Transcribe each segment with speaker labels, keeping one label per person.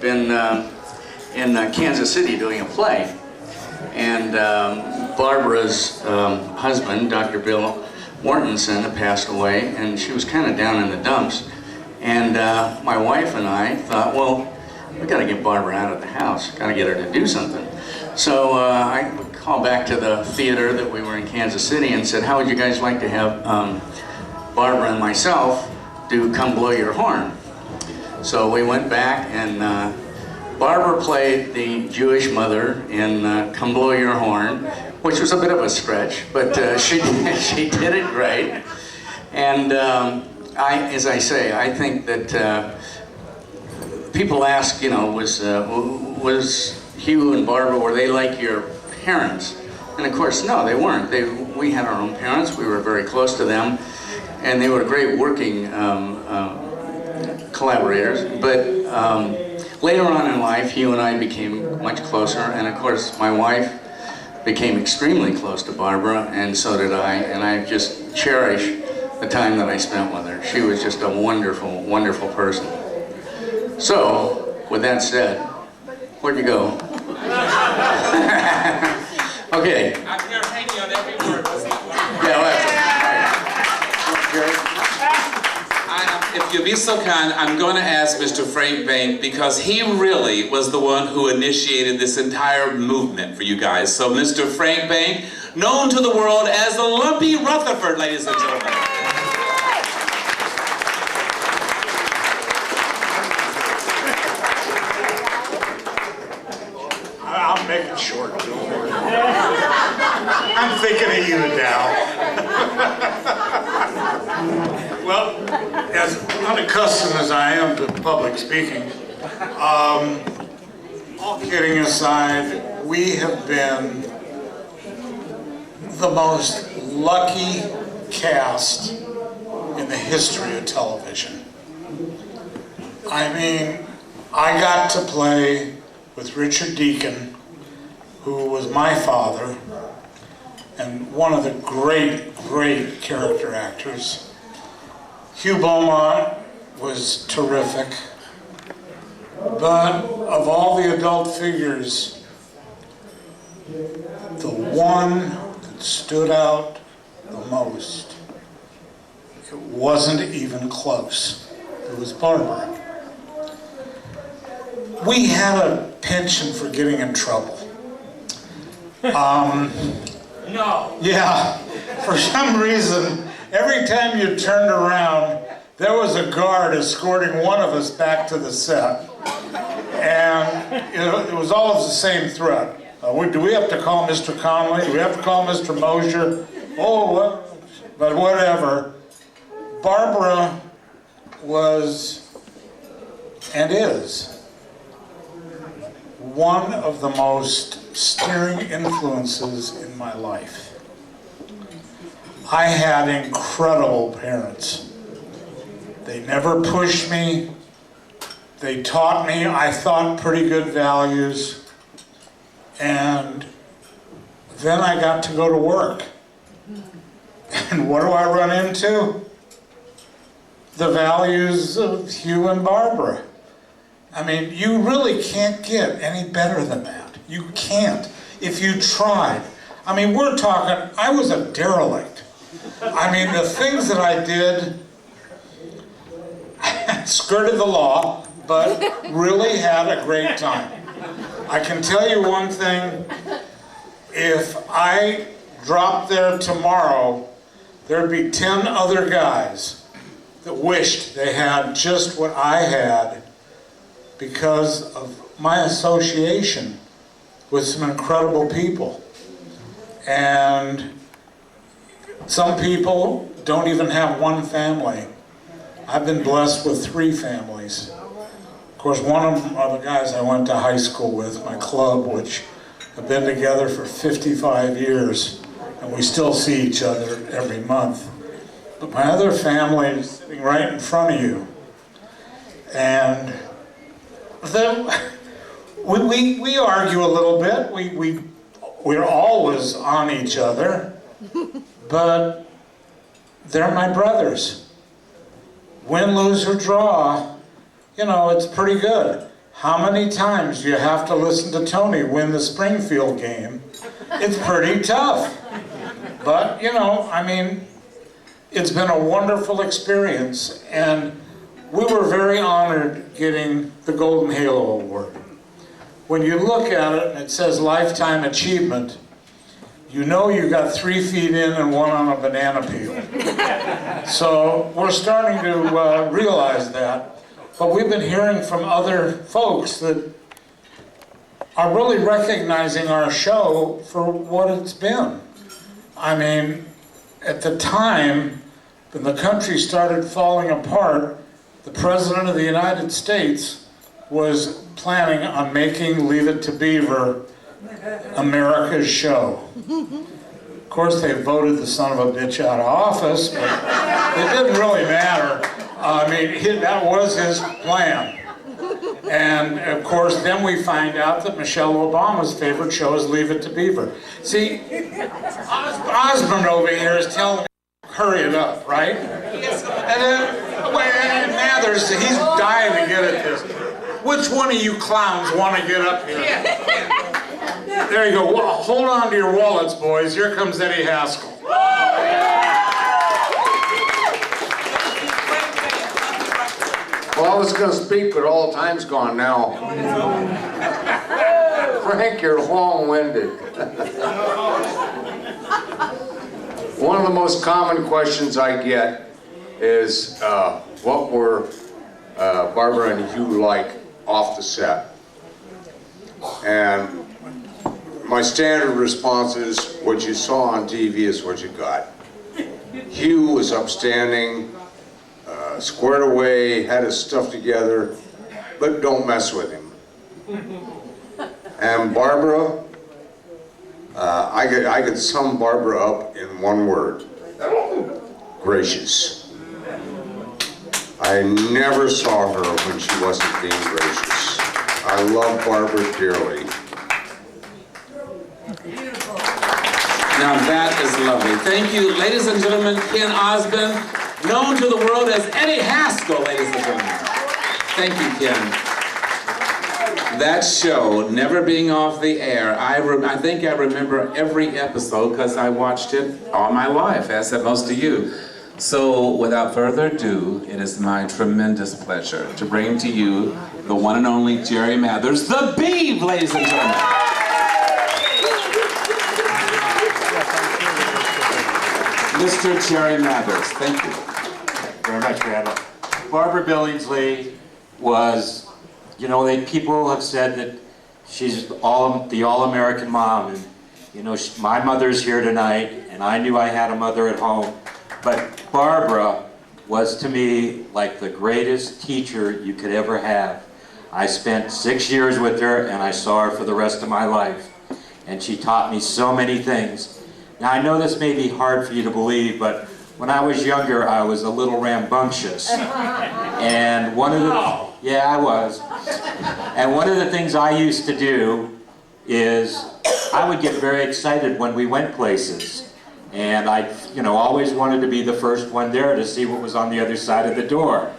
Speaker 1: had been in Kansas City doing a play, and Barbara's husband, Dr. Bill Mortensen, had passed away, and she was kind of down in the dumps. And my wife and I thought, well, we got to get Barbara out of the house, got to get her to do something. So I called back to the theater that we were in Kansas City and said, how would you guys like to have Barbara and myself do Come Blow Your Horn? So we went back, and Barbara played the Jewish mother in Come Blow Your Horn, which was a bit of a stretch, but she did it great. And as I say, I think that people ask, you know, was Hugh and Barbara, were they like your parents? And of course, no, they weren't. We had our own parents. We were very close to them, and they were great working collaborators. But later on in life, Hugh and I became much closer, and of course, my wife became extremely close to Barbara, and so did I, and I just cherish the time that I spent with her. She was just a wonderful, wonderful person. So, with that said, where'd you go? Okay.
Speaker 2: I'm here hanging on every word.
Speaker 1: Yeah, well,
Speaker 2: if you'll be so kind, I'm going to ask Mr. Frank Bank, because he really was the one who initiated this entire movement for you guys. So Mr. Frank Bank, known to the world as the Lumpy Rutherford, ladies and gentlemen.
Speaker 3: I'll make it short. I'm thinking of you now. Well, as unaccustomed as I am to public speaking, all kidding aside, we have been the most lucky cast in the history of television. I mean, I got to play with Richard Deacon, who was my father, and one of the great, great character actors. Hugh Beaumont was terrific, but of all the adult figures, the one that stood out the most, it wasn't even close. It was Barbara. We had a penchant for getting in trouble.
Speaker 2: No.
Speaker 3: Yeah, for some reason, every time you turned around, there was a guard escorting one of us back to the set. And it was always the same threat. Do we have to call Mr. Conley? Do we have to call Mr. Mosier? Oh, well, but whatever. Barbara was, and is, one of the most steering influences in my life. I had incredible parents. They never pushed me. They taught me, I thought, pretty good values. And then I got to go to work. And what do I run into? The values of Hugh and Barbara. I mean, you really can't get any better than that. You can't. If you tried. I mean, we're talking, I was a derelict. I mean, the things that I did, skirted the law, but really had a great time. I can tell you one thing, if I dropped there tomorrow, there'd be 10 other guys that wished they had just what I had because of my association with some incredible people. And some people don't even have one family. I've been blessed with 3 families. Of course, one of them are the guys I went to high school with, my club, which have been together for 55 years, and we still see each other every month. But my other family is sitting right in front of you. And then we argue a little bit. We're always on each other, but they're my brothers. Win, lose, or draw, you know, it's pretty good. how many times do you have to listen to Tony win the Springfield game? It's pretty tough. But, you know, I mean, it's been a wonderful experience, and we were very honored getting the Golden Halo Award. When you look at it and it says Lifetime Achievement, you know you got 3 feet in and 1 on a banana peel. So we're starting to realize that. But we've been hearing from other folks that are really recognizing our show for what it's been. I mean, at the time when the country started falling apart, the President of the United States was planning on making Leave It to Beaver America's show. Of course, they voted the son of a bitch out of office, but it didn't really matter. I mean, that was his plan. And of course, then we find out that Michelle Obama's favorite show is Leave It to Beaver. See, Osmond over here is telling me, hurry it up, right? And then Mathers, he's dying to get at this. Which one of you clowns want to get up here? There you go. Well, hold on to your wallets, boys. Here comes Eddie Haskell.
Speaker 4: Well, I was going to speak, but all time's gone now. Frank, you're long-winded. One of the most common questions I get is, what were Barbara and Hugh like off the set? And my standard response is, what you saw on TV is what you got. Hugh was upstanding, squared away, had his stuff together, but don't mess with him. And Barbara, I could sum Barbara up in one word: gracious. I never saw her when she wasn't being gracious. I love Barbara dearly.
Speaker 2: Now that is lovely. Thank you, ladies and gentlemen, Ken Osmond, known to the world as Eddie Haskell, ladies and gentlemen. Thank you, Ken. That show, never being off the air, I think I remember every episode because I watched it all my life, as have most of you. So, without further ado, it is my tremendous pleasure to bring to you the one and only Jerry Mathers, the Beaver, ladies and gentlemen. Mr. Jerry Mathers, thank you.
Speaker 5: Very much, Randall. Barbara Billingsley was, you know, people have said that she's the all-American mom, and you know, my mother's here tonight, and I knew I had a mother at home, but Barbara was to me like the greatest teacher you could ever have. I spent 6 years with her, and I saw her for the rest of my life, and she taught me so many things. Now, I know this may be hard for you to believe, but when I was younger, I was a little rambunctious. And one of the, yeah, I was. And one of the things I used to do is I would get very excited when we went places. And I, you know, always wanted to be the first one there to see what was on the other side of the door.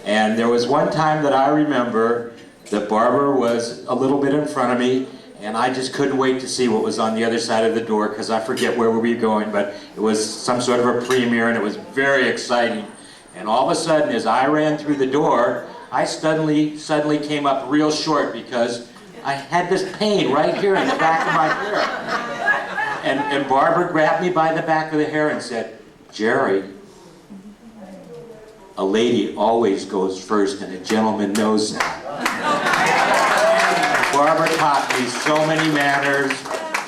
Speaker 5: And there was one time that I remember that Barbara was a little bit in front of me, and I just couldn't wait to see what was on the other side of the door, because I forget where we were going, but it was some sort of a premiere, and it was very exciting. And all of a sudden, as I ran through the door, I suddenly came up real short because I had this pain right here in the back of my hair. And Barbara grabbed me by the back of the hair and said, "Jerry, a lady always goes first, and a gentleman knows that." Barbara taught me so many manners,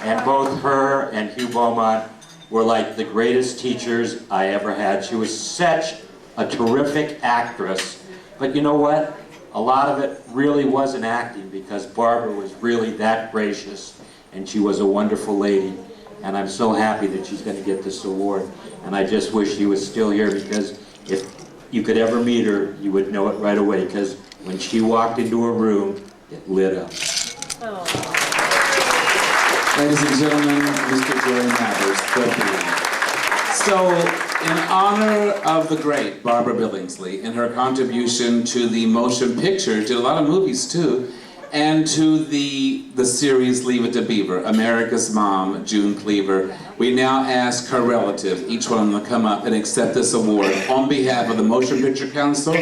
Speaker 5: and both her and Hugh Beaumont were like the greatest teachers I ever had. She was such a terrific actress, but you know what? A lot of it really wasn't acting, because Barbara was really that gracious, and she was a wonderful lady, and I'm so happy that she's going to get this award, and I just wish she was still here, because if you could ever meet her, you would know it right away, because when she walked into a room, it lit up.
Speaker 2: Ladies and gentlemen, Mr. Jerry Mathers, the Beaver. So, in honor of the great Barbara Billingsley and her contribution to the motion picture, did a lot of movies too, and to the series Leave It to Beaver, America's Mom, June Cleaver. We now ask her relative, each one of them, to come up and accept this award on behalf of the Motion Picture Council,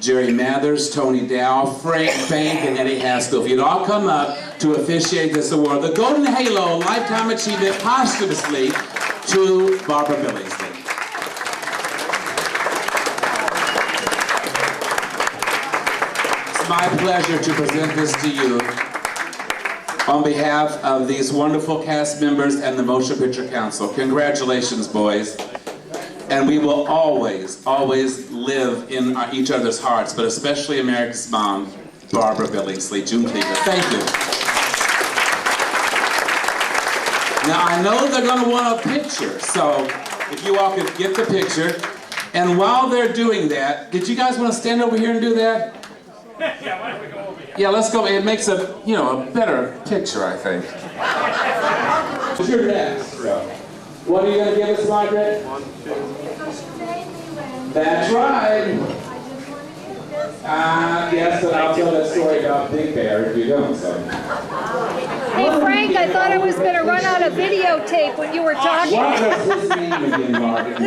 Speaker 2: Jerry Mathers, Tony Dow, Frank Bank, and Eddie Haskell. If you'd all come up to officiate this award, the Golden Halo Lifetime Achievement posthumously to Barbara Billingsley. It's my pleasure to present this to you on behalf of these wonderful cast members and the Motion Picture Council. Congratulations, boys. And we will always, always live in each other's hearts, but especially America's Mom, Barbara Billingsley, June Cleaver. Thank you. Now, I know they're going to want a picture, so if you all could get the picture. And while they're doing that, did you guys want to stand over here and do that?
Speaker 6: Yeah, why don't we go over here?
Speaker 2: Yeah, let's go. It makes a, a better picture, I think. What's your next? What are you going to give us, Margaret?
Speaker 7: 1, 2.
Speaker 2: That's right. Yes, and I'll tell that story about Big Bear if you don't, so.
Speaker 7: Hey Frank, I thought I was going to run out of videotape when you were talking.
Speaker 2: What was his name again, Margaret?